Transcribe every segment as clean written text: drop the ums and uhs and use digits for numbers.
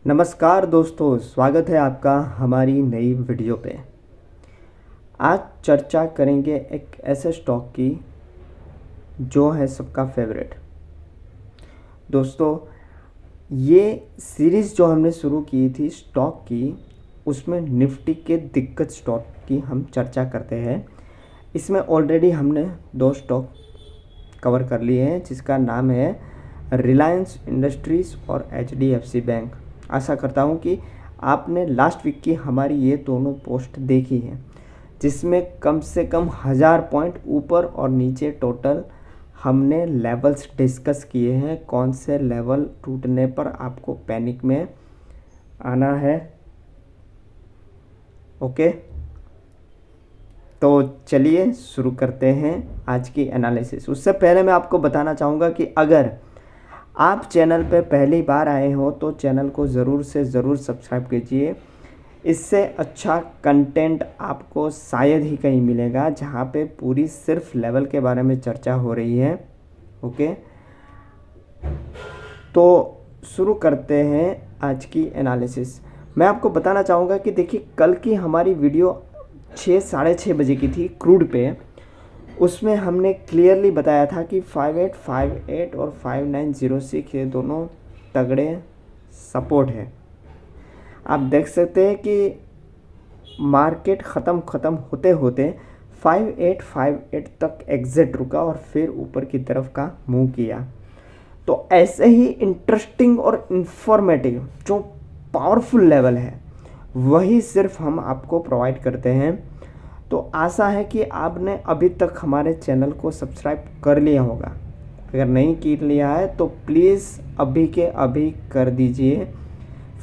नमस्कार दोस्तों, स्वागत है आपका हमारी नई वीडियो पे। आज चर्चा करेंगे एक ऐसे स्टॉक की जो है सबका फेवरेट। दोस्तों, ये सीरीज़ जो हमने शुरू की थी स्टॉक की, उसमें निफ्टी के दिग्गज स्टॉक की हम चर्चा करते हैं। इसमें ऑलरेडी हमने 2 स्टॉक कवर कर लिए हैं, जिसका नाम है रिलायंस इंडस्ट्रीज़ और HDFC बैंक। आशा करता हूँ कि आपने लास्ट वीक की हमारी ये दोनों पोस्ट देखी हैं, जिसमें कम से कम 1000 पॉइंट ऊपर और नीचे टोटल हमने लेवल्स डिस्कस किए हैं। कौन से लेवल टूटने पर आपको पैनिक में आना है। ओके, तो चलिए शुरू करते हैं आज की एनालिसिस। उससे पहले मैं आपको बताना चाहूँगा कि अगर आप चैनल पर पहली बार आए हो तो चैनल को ज़रूर से ज़रूर सब्सक्राइब कीजिए। इससे अच्छा कंटेंट आपको शायद ही कहीं मिलेगा, जहाँ पे पूरी सिर्फ लेवल के बारे में चर्चा हो रही है। ओके, तो शुरू करते हैं आज की एनालिसिस। मैं आपको बताना चाहूँगा कि देखिए, कल की हमारी वीडियो 6-6:30 बजे की थी क्रूड पे। उसमें हमने क्लियरली बताया था कि 5858 और 5906 ये दोनों तगड़े सपोर्ट है। आप देख सकते हैं कि मार्केट ख़त्म होते होते 5858 तक एग्जिट रुका और फिर ऊपर की तरफ का मूव किया। तो ऐसे ही इंटरेस्टिंग और इंफॉर्मेटिव जो पावरफुल लेवल है, वही सिर्फ हम आपको प्रोवाइड करते हैं। तो आशा है कि आपने अभी तक हमारे चैनल को सब्सक्राइब कर लिया होगा। अगर नहीं कर लिया है तो प्लीज़ अभी के अभी कर दीजिए,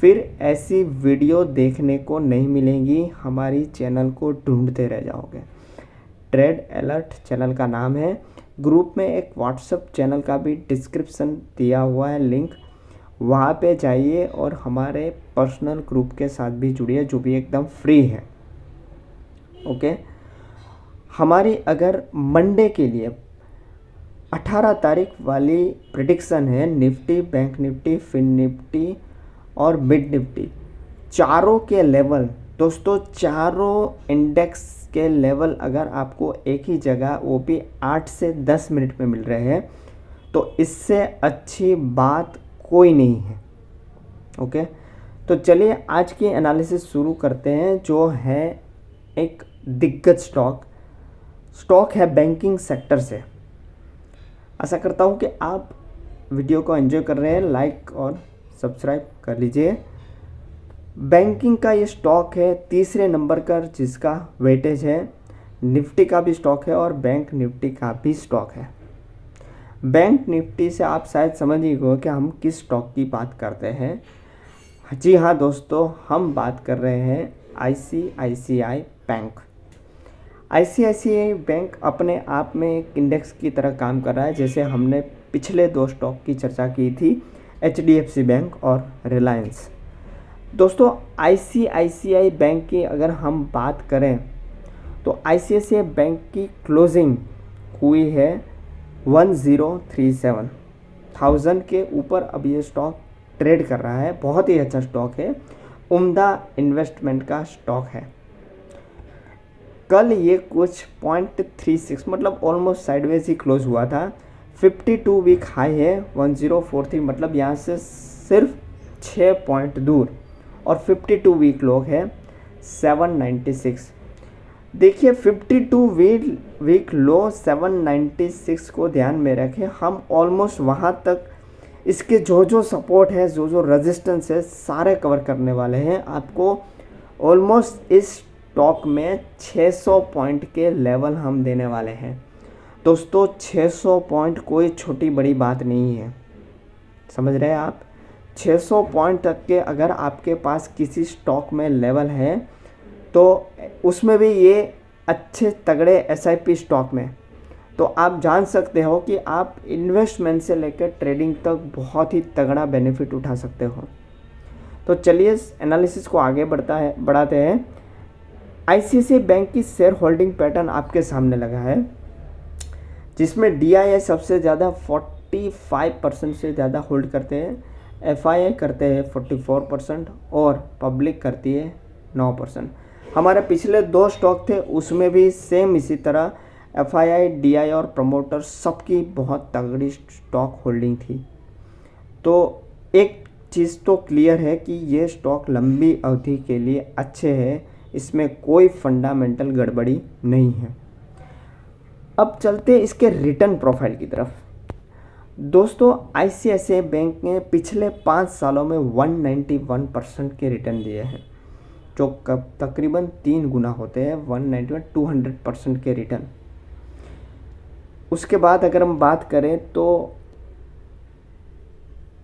फिर ऐसी वीडियो देखने को नहीं मिलेंगी, हमारी चैनल को ढूंढते रह जाओगे। ट्रेड अलर्ट चैनल का नाम है। ग्रुप में एक व्हाट्सएप चैनल का भी डिस्क्रिप्शन दिया हुआ है लिंक, वहाँ पे जाइए और हमारे पर्सनल ग्रुप के साथ भी जुड़िए, जो भी एकदम फ्री है। ओके, हमारी अगर मंडे के लिए 18 तारीख वाली प्रेडिक्शन है, Nifty, bank Nifty, fin Nifty और मिड निफ्टी चारों के लेवल, दोस्तों चारों इंडेक्स के लेवल अगर आपको एक ही जगह, वो भी 8 से 10 मिनट में मिल रहे हैं, तो इससे अच्छी बात कोई नहीं है। ओके, तो चलिए आज की एनालिसिस शुरू करते हैं, जो है एक दिग्गज स्टॉक है बैंकिंग सेक्टर से। आशा करता हूँ कि आप वीडियो को एंजॉय कर रहे हैं। लाइक और सब्सक्राइब कर लीजिए। बैंकिंग का ये स्टॉक है तीसरे नंबर का, जिसका वेटेज है। निफ्टी का भी स्टॉक है और बैंक निफ्टी का भी स्टॉक है। बैंक निफ्टी से आप शायद समझ ही गए कि हम किस स्टॉक की बात करते हैं। जी हाँ दोस्तों, हम बात कर रहे हैं ICICI बैंक। ICICI बैंक अपने आप में एक इंडेक्स की तरह काम कर रहा है। जैसे हमने पिछले 2 स्टॉक की चर्चा की थी, HDFC बैंक और रिलायंस। दोस्तों, ICICI बैंक की अगर हम बात करें तो ICICI बैंक की क्लोजिंग हुई है 1037,000 के ऊपर। अब ये स्टॉक ट्रेड कर रहा है। बहुत ही अच्छा स्टॉक है, उम्दा इन्वेस्टमेंट का स्टॉक है। कल ये कुछ 0.36 मतलब ऑलमोस्ट साइडवेज ही क्लोज हुआ था। 52 वीक हाई है 1043, मतलब यहाँ से सिर्फ 6 पॉइंट दूर, और 52 वीक लो है 796। देखिए, 52 वीक लो 796 को ध्यान में रखें। हम ऑलमोस्ट वहाँ तक इसके जो सपोर्ट है, जो रेजिस्टेंस है, सारे कवर करने वाले हैं। आपको ऑलमोस्ट इस स्टॉक में 600 पॉइंट के लेवल हम देने वाले हैं। दोस्तों, 600 पॉइंट कोई छोटी बड़ी बात नहीं है, समझ रहे हैं आप। 600 पॉइंट तक के अगर आपके पास किसी स्टॉक में लेवल है, तो उसमें भी ये अच्छे तगड़े SIP स्टॉक में, तो आप जान सकते हो कि आप इन्वेस्टमेंट से लेकर ट्रेडिंग तक बहुत ही तगड़ा बेनिफिट उठा सकते हो। तो चलिए एनालिसिस को आगे बढ़ाते हैं। ICICI बैंक की शेयर होल्डिंग पैटर्न आपके सामने लगा है, जिसमें DII सबसे ज़्यादा 45% से ज़्यादा होल्ड करते हैं। FII करते हैं 44% और पब्लिक करती है 9%। हमारे पिछले 2 स्टॉक थे उसमें भी सेम इसी तरह FII, DI और प्रमोटर सबकी बहुत तगड़ी स्टॉक होल्डिंग थी। तो एक चीज़ तो क्लियर है कि ये स्टॉक लंबी अवधि के लिए अच्छे हैं, इसमें कोई फंडामेंटल गड़बड़ी नहीं है। अब चलते इसके रिटर्न प्रोफाइल की तरफ। दोस्तों, ICICI बैंक ने पिछले 5 सालों में 191% के रिटर्न दिए हैं, जो तकरीबन 3 गुना होते हैं 191 200% के रिटर्न। उसके बाद अगर हम बात करें तो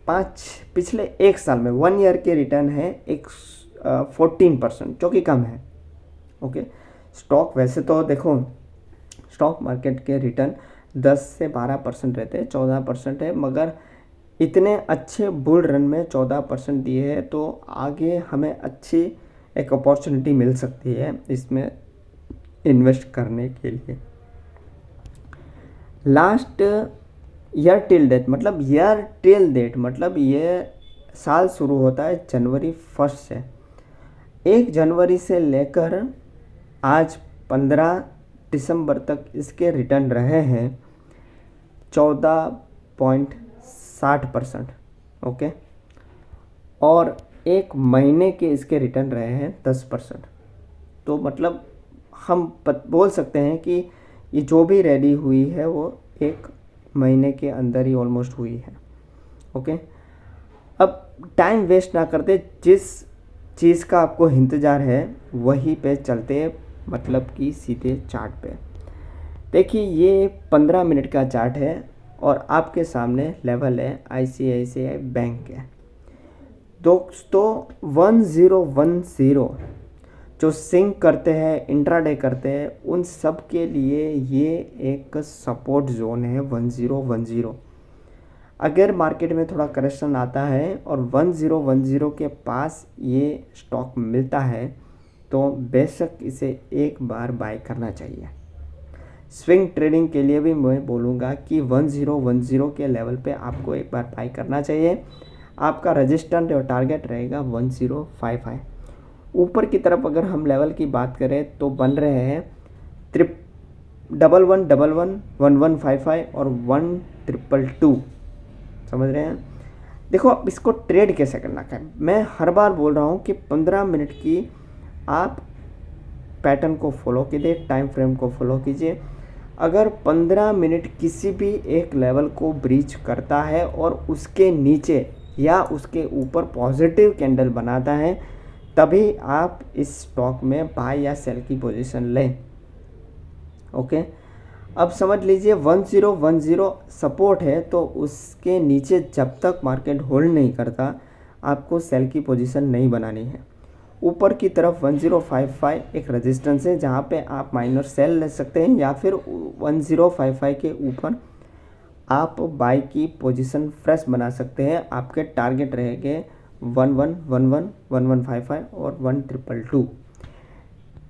पिछले 1 साल में 1 ईयर के रिटर्न है 14%, जो कि कम है। ओके, स्टॉक वैसे तो देखो स्टॉक मार्केट के रिटर्न 10 से 12% रहते हैं, 14% है, मगर इतने अच्छे बुल रन में 14% दिए हैं, तो आगे हमें अच्छी एक अपॉर्चुनिटी मिल सकती है इसमें इन्वेस्ट करने के लिए। लास्ट ईयर टिल डेट मतलब ये साल शुरू होता है जनवरी 1 से। 1 जनवरी से लेकर आज 15 दिसंबर तक इसके रिटर्न रहे हैं 14.60%। ओके, और 1 महीने के इसके रिटर्न रहे हैं 10%। तो मतलब हम बोल सकते हैं कि ये जो भी रेडी हुई है वो 1 महीने के अंदर ही ऑलमोस्ट हुई है। ओके, अब टाइम वेस्ट ना करते, जिस चीज़ का आपको इंतज़ार है वहीं पे चलते, मतलब कि सीधे चार्ट पे। देखिए, ये 15 मिनट का चार्ट है और आपके सामने लेवल है ICICI बैंक के। दोस्तों, 1010 जो सिंक करते हैं, इंट्राडे करते हैं, उन सब के लिए ये एक सपोर्ट जोन है 1010। अगर मार्केट में थोड़ा करेक्शन आता है और 1010 के पास ये स्टॉक मिलता है तो बेशक इसे एक बार बाय करना चाहिए। स्विंग ट्रेडिंग के लिए भी मैं बोलूँगा कि 1010 के लेवल पे आपको एक बार बाय करना चाहिए। आपका रजिस्टेंस और टारगेट रहेगा 1055। ऊपर की तरफ अगर हम लेवल की बात करें तो बन रहे हैं 1111, 1155 और 1222। समझ रहे हैं? देखो, अब इसको ट्रेड कैसे करना है, मैं हर बार बोल रहा हूँ कि 15 मिनट की आप पैटर्न को फॉलो कीजिए, टाइम फ्रेम को फॉलो कीजिए। अगर 15 मिनट किसी भी एक लेवल को ब्रीच करता है और उसके नीचे या उसके ऊपर पॉजिटिव कैंडल बनाता है, तभी आप इस स्टॉक में बाय या सेल की पोजीशन लें। ओके, अब समझ लीजिए 1010 सपोर्ट है, तो उसके नीचे जब तक मार्केट होल्ड नहीं करता आपको सेल की पोजीशन नहीं बनानी है। ऊपर की तरफ 1055 एक रेजिस्टेंस है जहाँ पे आप माइनर सेल ले सकते हैं, या फिर 1055 के ऊपर आप बाय की पोजीशन फ्रेश बना सकते हैं। आपके टारगेट रहेंगे 1111, 1155 और 1222।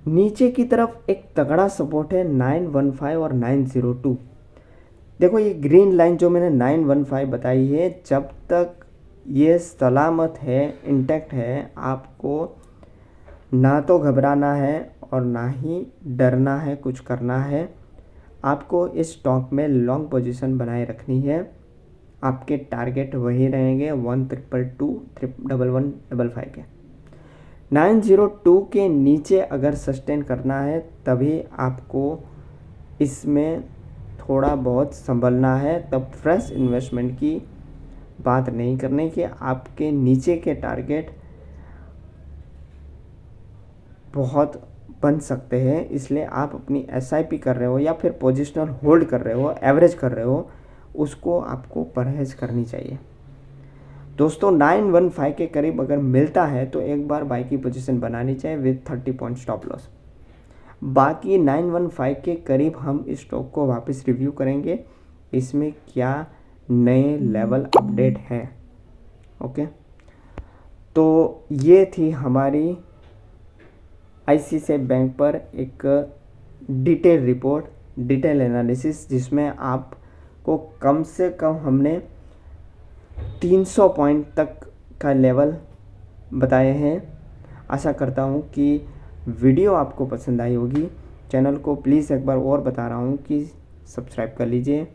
नीचे की तरफ एक तगड़ा सपोर्ट है 915 और 902। देखो, ये ग्रीन लाइन जो मैंने 915 बताई है, जब तक ये सलामत है, इंटैक्ट है, आपको ना तो घबराना है और ना ही डरना है, कुछ करना है। आपको इस स्टॉक में लॉन्ग पोजीशन बनाए रखनी है। आपके टारगेट वही रहेंगे 1222, 1155 के। 902 के नीचे अगर सस्टेन करना है तभी आपको इसमें थोड़ा बहुत संभलना है, तब फ्रेश इन्वेस्टमेंट की बात नहीं करने की। आपके नीचे के टारगेट बहुत बन सकते हैं, इसलिए आप अपनी SIP कर रहे हो या फिर पोजिशनल होल्ड कर रहे हो, एवरेज कर रहे हो, उसको आपको परहेज करनी चाहिए। दोस्तों, 915 के करीब अगर मिलता है तो एक बार बाय की पोजीशन बनानी चाहिए विद 30 पॉइंट स्टॉप लॉस। बाकी 915 के करीब हम इस स्टॉक को वापस रिव्यू करेंगे, इसमें क्या नए लेवल अपडेट है। ओके, तो ये थी हमारी ICICI बैंक पर एक डिटेल रिपोर्ट, डिटेल एनालिसिस, जिसमें आपको कम से कम हमने 300 पॉइंट तक का लेवल बताए हैं। आशा करता हूँ कि वीडियो आपको पसंद आई होगी। चैनल को प्लीज़ एक बार और बता रहा हूँ कि सब्सक्राइब कर लीजिए।